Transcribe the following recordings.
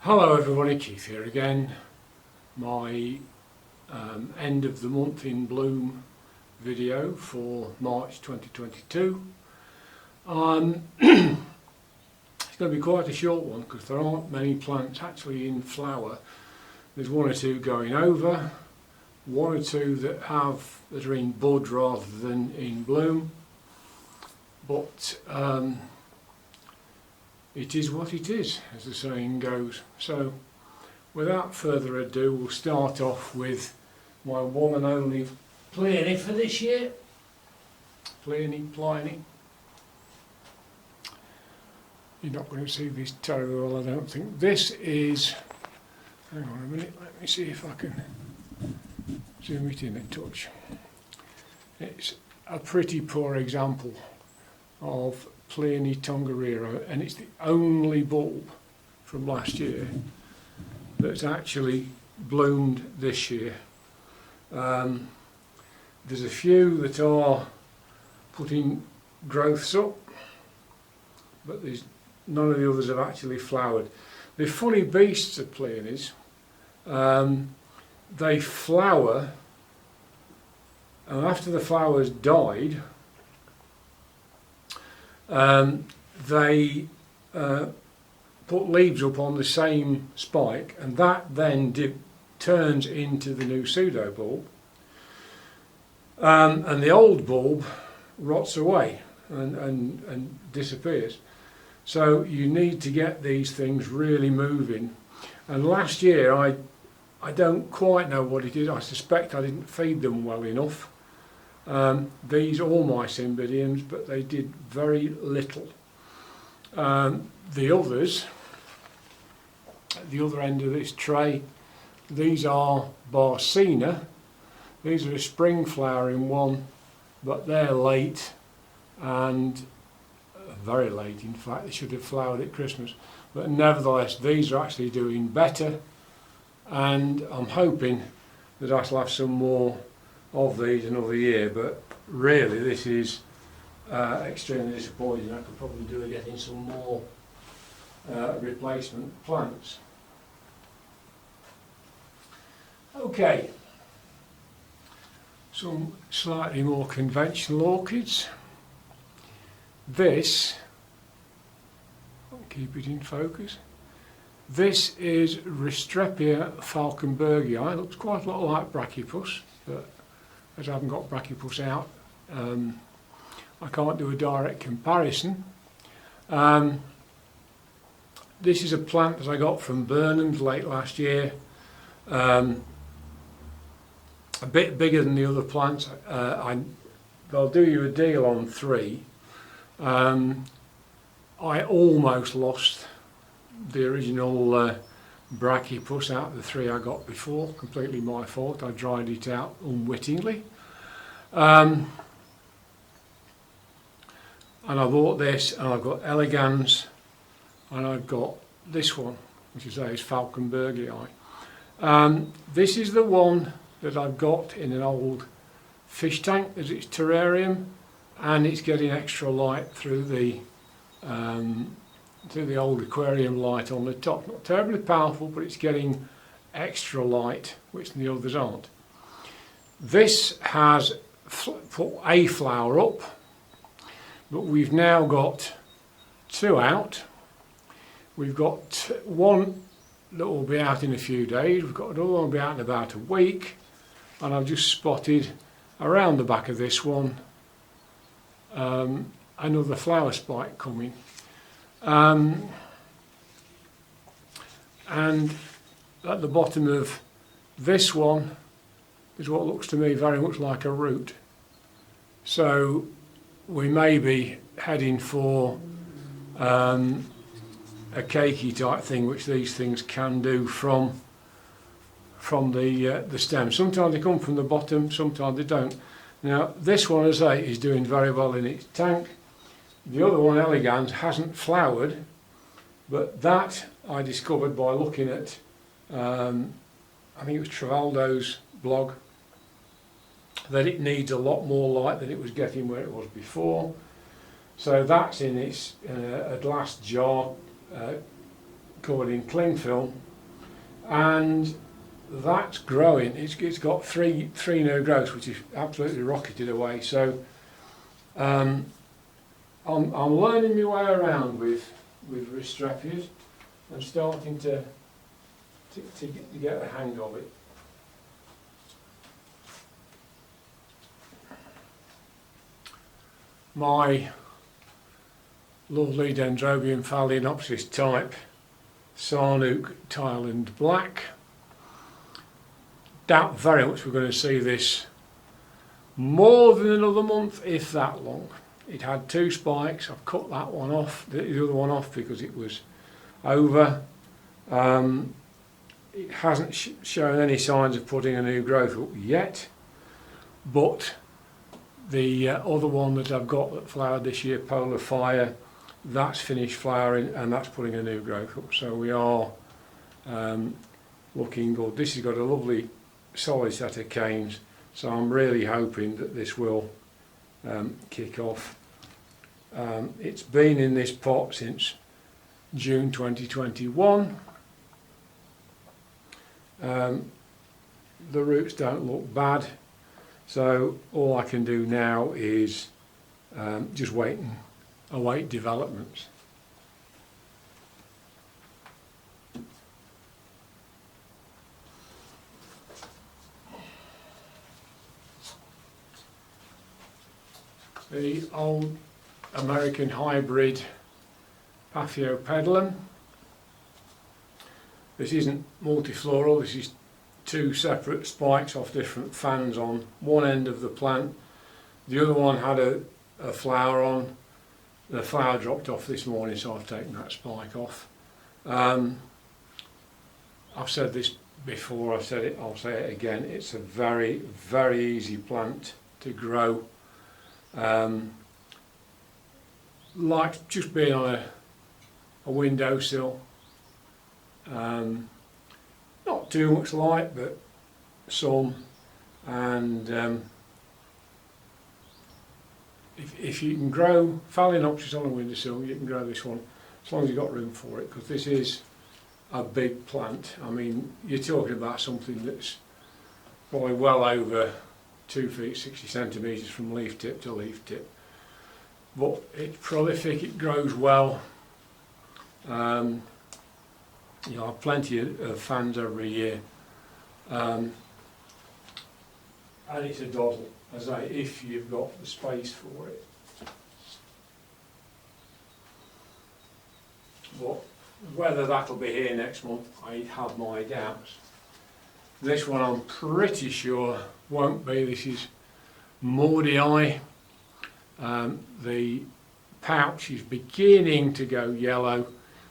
Hello everybody, Keith here again. My end of the month in bloom video for March 2022. It's going to be quite a short one because there aren't many plants actually in flower. There's one or two going over, one or two that are in bud rather than in bloom, but it is what it is, as the saying goes. So without further ado, we'll start off with my one and only Peony for this year. Pliny. You're not going to see this terribly well, I don't think. This is, hang on a minute, let me see if I can zoom it in a touch. It's a pretty poor example of Peony Tongariro, and it's the only bulb from last year that's actually bloomed this year. There's a few that are putting growths up, but there's none of the others have actually flowered. They're funny beasts of peonies. They flower, and after the flowers died, they put leaves up on the same spike, and that then turns into the new pseudo bulb, and the old bulb rots away and disappears. So you need to get these things really moving. And last year I don't quite know what it is. I suspect I didn't feed them well enough. These are all my Cymbidiums, but they did very little. The others, at the other end of this tray, these are Barcina. These are a spring flowering one, but they're late, and very late in fact. They should have flowered at Christmas. But nevertheless, these are actually doing better, and I'm hoping that I shall have some more of these another year, but really this is extremely disappointing. I could probably do with getting some more replacement plants. Okay, some slightly more conventional orchids. This, I'll keep it in focus. This is Restrepia falkenbergii. It looks quite a lot like Brachypus, but as I haven't got Brachypus out, I can't do a direct comparison. This is a plant that I got from Burnham's late last year. A bit bigger than the other plants. They'll do you a deal on 3. I almost lost the original Brachypus out of the 3 I got before. Completely my fault. I dried it out unwittingly. And I bought this, and I've got elegans, and I've got this one, which is falkenbergii. This is the one that I've got in an old fish tank as its terrarium, and it's getting extra light through the old aquarium light on the top. Not terribly powerful, but it's getting extra light, which the others aren't. This has put a flower up, but we've now got 2 out. We've got one that will be out in a few days. We've got another one that will be out in about a week, and I've just spotted around the back of this one another flower spike coming. And at the bottom of this one is what looks to me very much like a root. So we may be heading for a cakey type thing, which these things can do from the stem. Sometimes they come from the bottom, sometimes they don't. Now this one, as I say, is doing very well in its tank. The other one, elegans, hasn't flowered, but that I discovered by looking at, I think it was Travaldo's blog, that it needs a lot more light than it was getting where it was before. So that's in its a glass jar, covered in cling film, and that's growing. It's got three new growths, which is absolutely rocketed away. So I'm learning my way around with Restrepias and starting to get the hang of it. My lovely Dendrobium phalaenopsis type Sarnook Thailand Black. Doubt very much we're going to see this more than another month, if that long. It had 2 spikes. I've cut that one off, the other one off, because it was over. It hasn't shown any signs of putting a new growth up yet, but the other one that I've got that flowered this year, Polar Fire, that's finished flowering and that's putting a new growth up. So we are looking good. This has got a lovely solid set of canes, so I'm really hoping that this will kick off. It's been in this pot since June 2021. The roots don't look bad, so all I can do now is just wait and await developments. The old American hybrid petalum. This isn't multifloral, this is 2 separate spikes off different fans on one end of the plant. The other one had a flower on. The flower dropped off this morning, so I've taken that spike off. I've said this before, I've said it, I'll say it again, it's a very, very easy plant to grow. Like just being on a windowsill. Not too much light, but some, and if you can grow phalaenopsis on a windowsill, you can grow this one as long as you've got room for it, because this is a big plant. I mean, you're talking about something that's probably well over 2 feet 60 centimetres from leaf tip to leaf tip, but it's prolific, it grows well. You know, I have plenty of fans every year, and it's a doddle, as I say, if you've got the space for it. But whether that'll be here next month, I have my doubts. This one I'm pretty sure won't be. This is Mordii. The pouch is beginning to go yellow,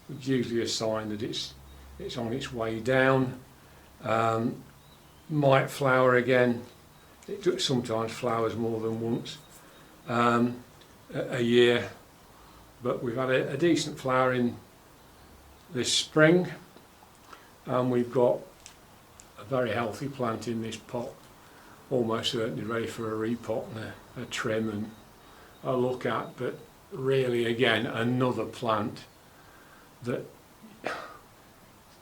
which is usually a sign that it's on its way down. Might flower again. It sometimes flowers more than once a year, but we've had a decent flowering this spring, and we've got a very healthy plant in this pot, almost certainly ready for a repot and a trim and a look at. But really, again, another plant that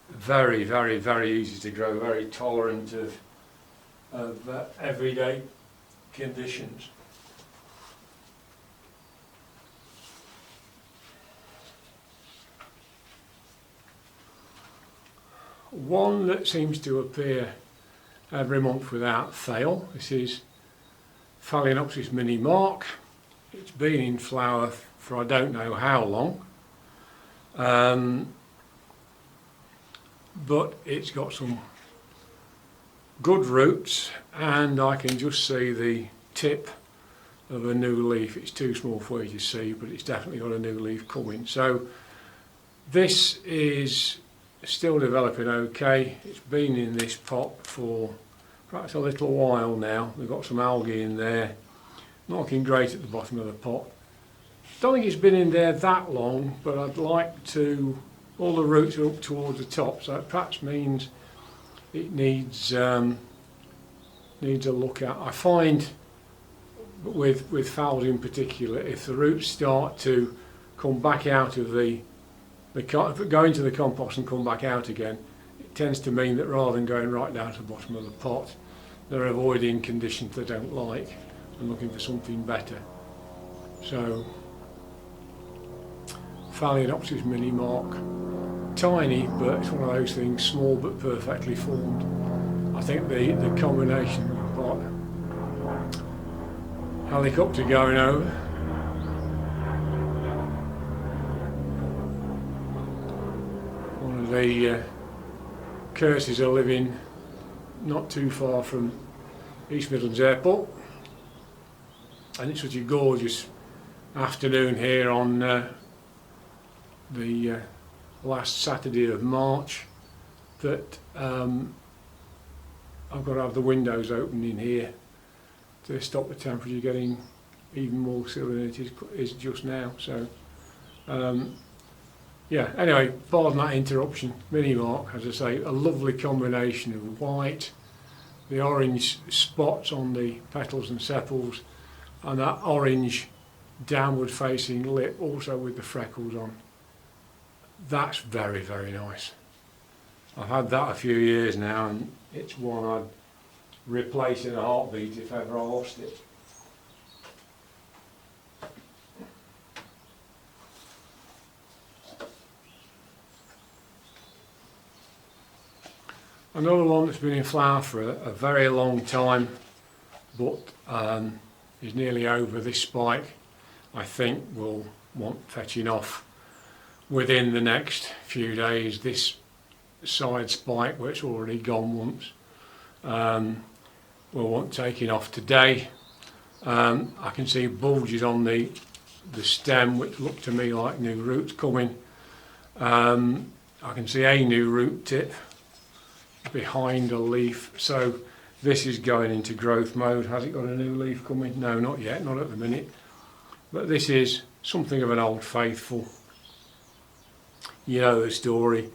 very, very, very easy to grow, very tolerant of everyday conditions. One that seems to appear every month without fail, this is Phalaenopsis mini Mark. It's been in flower for I don't know how long. But it's got some good roots, and I can just see the tip of a new leaf. It's too small for you to see, but it's definitely got a new leaf coming. So this is still developing okay. It's been in this pot for perhaps a little while now. We've got some algae in there, not looking great at the bottom of the pot. Don't think it's been in there that long, but I'd like to, all the roots are up towards the top, so it perhaps means it needs a look at. I find with phals in particular, if the roots start to come back out of the go into the compost and come back out again, it tends to mean that rather than going right down to the bottom of the pot, they're avoiding conditions they don't like and looking for something better. So, Phalaenopsis mini mark, tiny, but it's one of those things, small but perfectly formed. I think the combination we've got helicopter going over. One of the curses are living not too far from East Midlands Airport, and it's such a gorgeous afternoon here on the last Saturday of March that I've got to have the windows open in here to stop the temperature getting even more chilly than it is just now. So yeah, anyway, pardon that interruption. Mini mark, as I say, a lovely combination of white, the orange spots on the petals and sepals, and that orange downward facing lip also with the freckles on. That's very, very nice. I've had that a few years now, and it's one I'd replace in a heartbeat if ever I lost it. Another one that's been in flower for a very long time, but is nearly over. This spike, I think, will want fetching off within the next few days. This side spike, where it's already gone once, will want taking off today. I can see bulges on the stem which look to me like new roots coming. I can see a new root tip behind a leaf, so this is going into growth mode. Has it got a new leaf coming? No, not yet, not at the minute, but this is something of an old faithful. You know the story.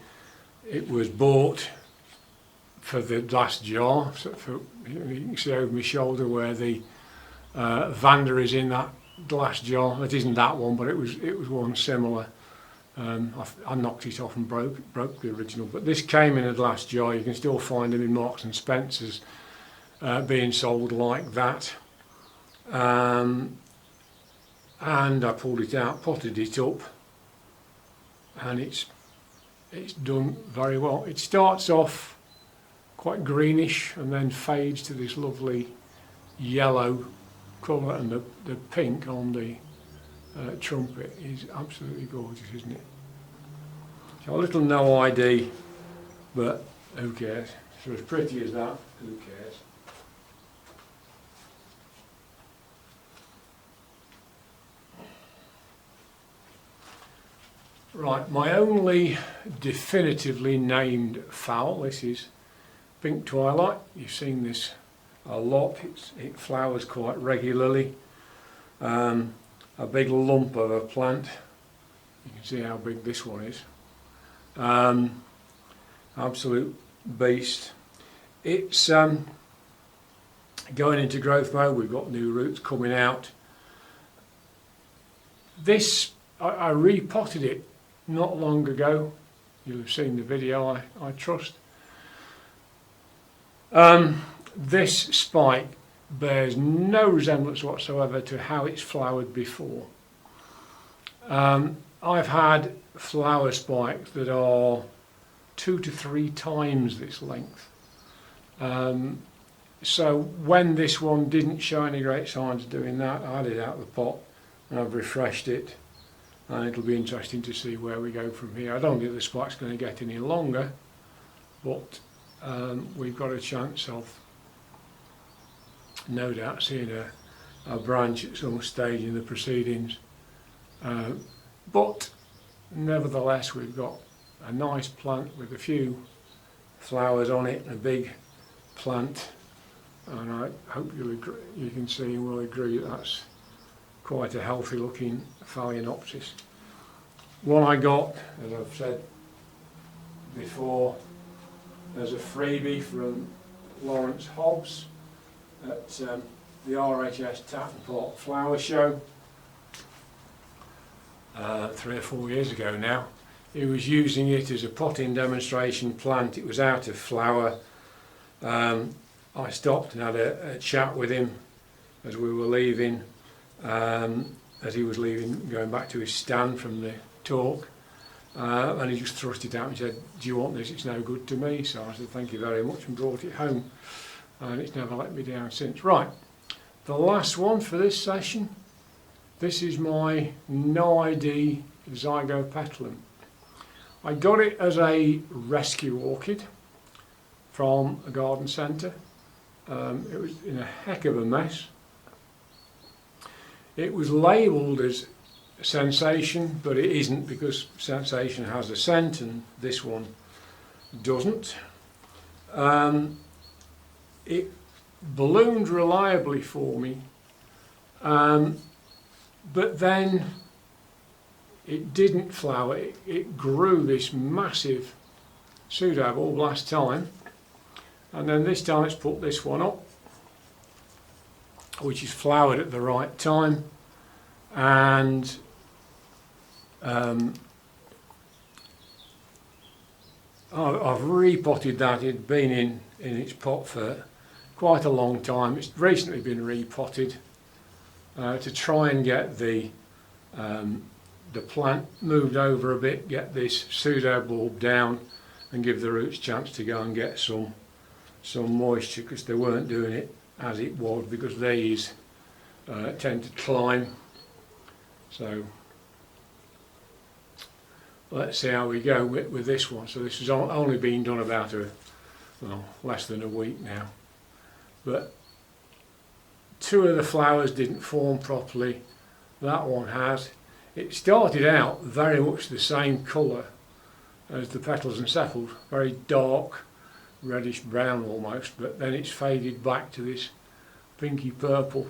It was bought for the glass jar, so you can see over my shoulder where the Vanda is in that glass jar. It isn't that one, but it was one similar. I knocked it off and broke the original, but this came in a glass jar. You can still find them in Marks and Spencer's being sold like that. And I pulled it out, potted it up, and it's done very well. It starts off quite greenish and then fades to this lovely yellow colour, and the pink on the trumpet is absolutely gorgeous, isn't it? So a little no ID, but who cares? So as pretty as that, who cares? Right, my only definitively named fowl, this is pink Twilight. You've seen this a lot. It flowers quite regularly. A big lump of a plant. You can see how big this one is. Absolute beast. It's going into growth mode. We've got new roots coming out. This, I repotted it not long ago. You'll have seen the video, I trust. This spike bears no resemblance whatsoever to how it's flowered before. I've had flower spikes that are 2 to 3 times this length. So when this one didn't show any great signs of doing that, I had it out of the pot and I've refreshed it, and it'll be interesting to see where we go from here. I don't think the spike's going to get any longer, but we've got a chance of no doubt seeing a branch at some stage in the proceedings. But nevertheless, we've got a nice plant with a few flowers on it, a big plant, and I hope you'll agree, you can see and will agree that that's quite a healthy looking Phalaenopsis. One I got, as I've said before, as a freebie from Lawrence Hobbs at the RHS Tatton Pot Flower Show 3 or 4 years ago now. He was using it as a potting demonstration plant. It was out of flower. I stopped and had a chat with him as we were leaving, as he was leaving, going back to his stand from the talk. And he just thrust it out and said, "Do you want this? It's no good to me." So I said, "Thank you very much," and brought it home. And it's never let me down since. Right, the last one for this session. This is my no-ID Zygo petalum. I got it as a rescue orchid from a garden centre. It was in a heck of a mess. It was labelled as Sensation, but it isn't, because Sensation has a scent and this one doesn't. It bloomed reliably for me, but then it didn't flower. It grew this massive pseudobulb last time, and then this time it's put this one up, which is flowered at the right time, and I've repotted that. It'd been in its pot for quite a long time. It's recently been repotted to try and get the plant moved over a bit, get this pseudobulb down, and give the roots a chance to go and get some moisture, because they weren't doing it as it was, because these tend to climb. So let's see how we go with this one. So this has only been done about less than a week now, but two of the flowers didn't form properly. That one has. It started out very much the same colour as the petals and sepals, very dark reddish brown almost, but then it's faded back to this pinky purple.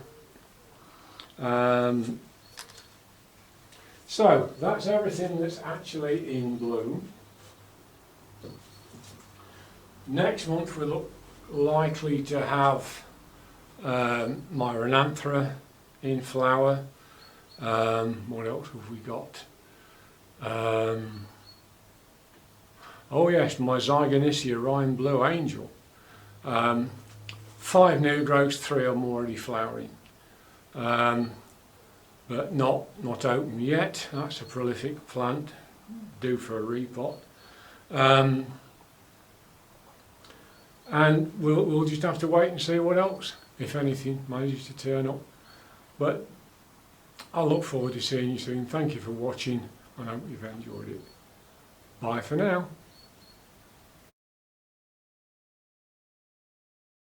So that's everything that's actually in bloom. Next month we're likely to have my Renanthera in flower. What else have we got? Oh yes, my Zygo Rhine Blue Angel. 5 new growths, 3 of them already flowering. But not open yet. That's a prolific plant, due for a repot. And we'll just have to wait and see what else, if anything, manages to turn up. But I look forward to seeing you soon. Thank you for watching, and I hope you've enjoyed it. Bye for now.